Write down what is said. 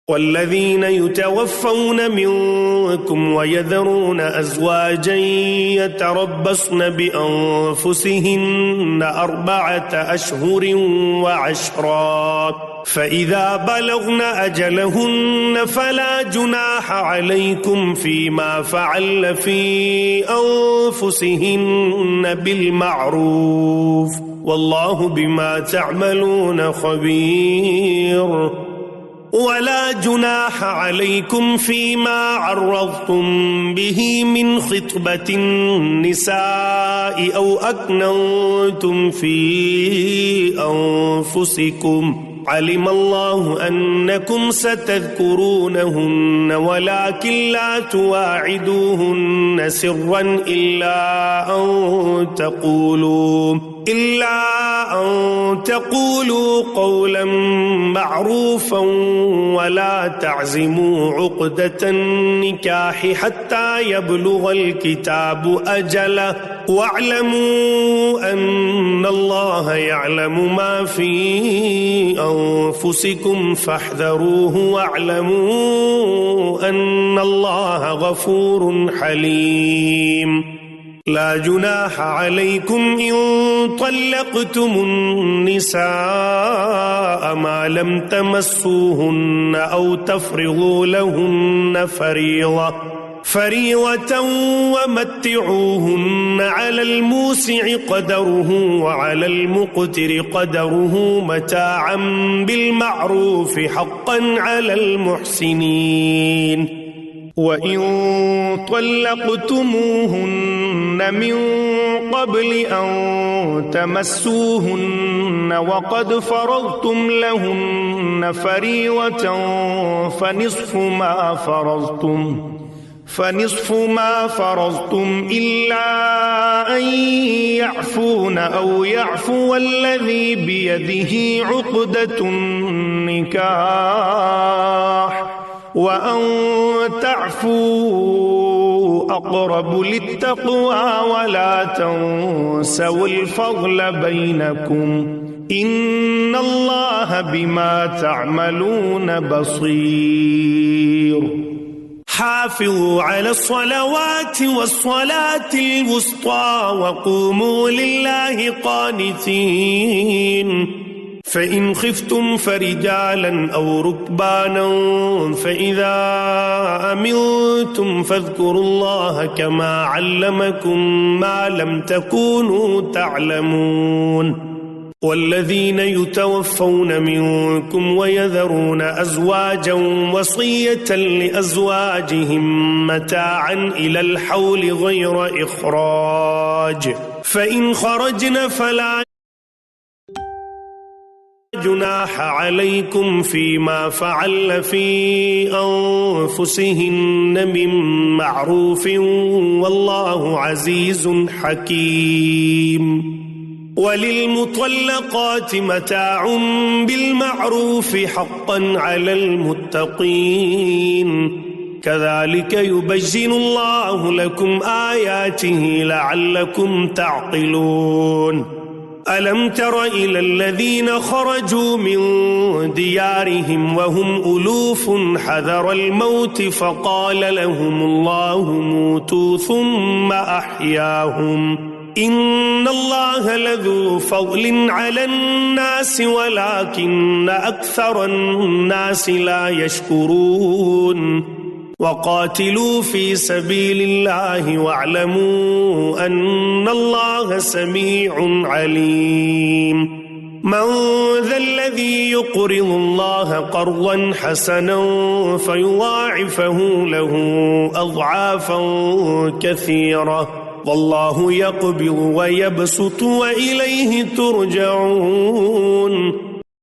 والذين يتوفون منكم ويذرون أزواجا يتربصن بأنفسهن 4 أشهر وعشرا فإذا بلغن أجلهن فلا جناح عليكم فيما فعل في أنفسهن بالمعروف والله بما تعملون خبير. ولا جناح عليكم فيما عرضتم به من خطبة النساء أو أكننتم في أنفسكم علم الله أنكم ستذكرونهن ولكن لا تواعدوهن سرا إلا أن تقولوا قولا معروفا ولا تعزموا عقدة النكاح حتى يبلغ الكتاب أجله واعلموا أن الله يعلم ما في أنفسكم فاحذروه واعلموا أن الله غفور حليم. لا جناح عليكم إن طلقتم النساء ما لم تمسوهن أو تفرضوا لهن فريضة ومتعوهن على الموسع قدره وعلى المقتر قدره متاعا بالمعروف حقا على المحسنين. وإن طلقتموهن من قبل أن تمسوهن وقد فرضتم لهن فريضة فنصف ما فرضتم إلا أن يعفون أو يعفو الذي بيده عقدة النكاح وأن تعفوا أقرب للتقوى ولا تنسوا الفضل بينكم إن الله بما تعملون بصير. حافظوا على الصلوات والصلاة الوسطى وقوموا لله قانتين. فإن خفتم فرجالا أو ركبانا فإذا أمنتم فاذكروا الله كما علمكم ما لم تكونوا تعلمون. والذين يتوفون منكم ويذرون أزواجا وصية لأزواجهم متاعا إلى الحول غير إخراج فإن خرجن فلا جناح عليكم فيما فعل في أنفسهن من معروف والله عزيز حكيم. وللمطلقات متاع بالمعروف حقا على المتقين كذلك يبين الله لكم آياته لعلكم تعقلون. ألم تر إلى الذين خرجوا من ديارهم وهم ألوف حذر الموت فقال لهم الله موتوا ثم أحياهم إن الله لذو فضل على الناس ولكن أكثر الناس لا يشكرون. وقاتلوا في سبيل الله واعلموا أن الله سميع عليم. من ذا الذي يقرض الله قرضا حسنا فيضاعفه له أضعافا كثيرة والله يقبض ويبسط وإليه ترجعون.